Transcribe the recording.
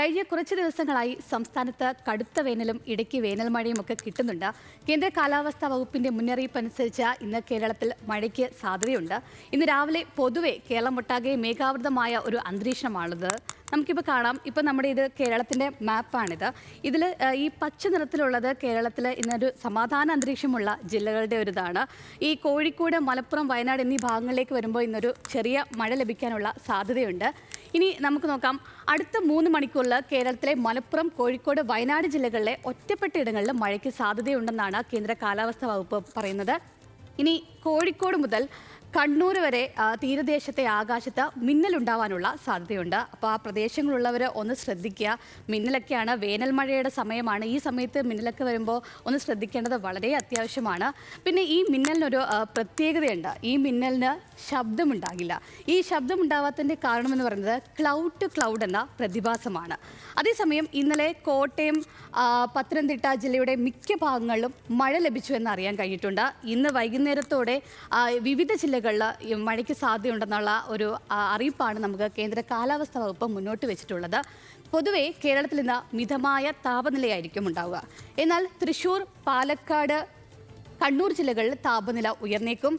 കഴിഞ്ഞ കുറച്ച് ദിവസങ്ങളായി സംസ്ഥാനത്ത് കടുത്ത വേനലും ഇടയ്ക്ക് വേനൽ മഴയും ഒക്കെ കിട്ടുന്നുണ്ട്. കേന്ദ്ര കാലാവസ്ഥാ വകുപ്പിന്റെ മുന്നറിയിപ്പ് അനുസരിച്ച് ഇന്ന് കേരളത്തിൽ മഴയ്ക്ക് സാധ്യതയുണ്ട്. ഇന്ന് രാവിലെ പൊതുവെ കേരളമൊട്ടാകെ മേഘാവൃതമായ ഒരു അന്തരീക്ഷമാണുള്ളത്. നമുക്കിപ്പോൾ കാണാം, ഇപ്പം നമ്മുടെ ഇത് കേരളത്തിൻ്റെ മാപ്പാണിത്. ഇതിൽ ഈ പച്ച നിറത്തിലുള്ളത് കേരളത്തിൽ ഇന്നൊരു സമാധാന അന്തരീക്ഷമുള്ള ജില്ലകളുടെ ഒരു ഇതാണ്. ഈ കോഴിക്കോട്, മലപ്പുറം, വയനാട് എന്നീ ഭാഗങ്ങളിലേക്ക് വരുമ്പോൾ ഇന്നൊരു ചെറിയ മഴ ലഭിക്കാനുള്ള സാധ്യതയുണ്ട്. ഇനി നമുക്ക് നോക്കാം, അടുത്ത 3 മണിക്കൂറിൽ കേരളത്തിലെ മലപ്പുറം, കോഴിക്കോട്, വയനാട് ജില്ലകളിലെ ഒറ്റപ്പെട്ട ഇടങ്ങളിൽ മഴയ്ക്ക് സാധ്യതയുണ്ടെന്നാണ് കേന്ദ്ര കാലാവസ്ഥാ വകുപ്പ് പറയുന്നത്. ഇനി കോഴിക്കോട് മുതൽ കണ്ണൂർ വരെ തീരദേശത്തെ ആകാശത്ത് മിന്നലുണ്ടാവാനുള്ള സാധ്യതയുണ്ട്. അപ്പോൾ ആ പ്രദേശങ്ങളുള്ളവർ ഒന്ന് ശ്രദ്ധിക്കുക. മിന്നലൊക്കെയാണ്, വേനൽ മഴയുടെ സമയമാണ്. ഈ സമയത്ത് മിന്നലൊക്കെ വരുമ്പോൾ ഒന്ന് ശ്രദ്ധിക്കേണ്ടത് വളരെ അത്യാവശ്യമാണ്. പിന്നെ ഈ മിന്നലിനൊരു പ്രത്യേകതയുണ്ട്. ഈ മിന്നലിന് ശബ്ദമുണ്ടാകില്ല. ഈ ശബ്ദമുണ്ടാവാത്തതിൻ്റെ കാരണമെന്ന് പറയുന്നത് ക്ലൗഡ് ടു ക്ലൗഡ് എന്ന പ്രതിഭാസമാണ്. അതേസമയം ഇന്നലെ കോട്ടയം, പത്തനംതിട്ട ജില്ലയുടെ മിക്ക ഭാഗങ്ങളിലും മഴ ലഭിച്ചു എന്ന് അറിയാൻ കഴിഞ്ഞിട്ടുണ്ട്. ഇന്ന് വൈകുന്നേരത്തോടെ വിവിധ ജില്ലകളിൽ മഴയ്ക്ക് സാധ്യതയുണ്ടെന്നുള്ള ഒരു അറിയിപ്പാണ് നമുക്ക് കേന്ദ്ര കാലാവസ്ഥാ വകുപ്പ് മുന്നോട്ട് വെച്ചിട്ടുള്ളത്. പൊതുവെ കേരളത്തിൽ ഇന്ന് മിതമായ താപനിലയായിരിക്കും ഉണ്ടാവുക. എന്നാൽ തൃശ്ശൂർ, പാലക്കാട്, കണ്ണൂർ ജില്ലകളിൽ താപനില ഉയർന്നേക്കും.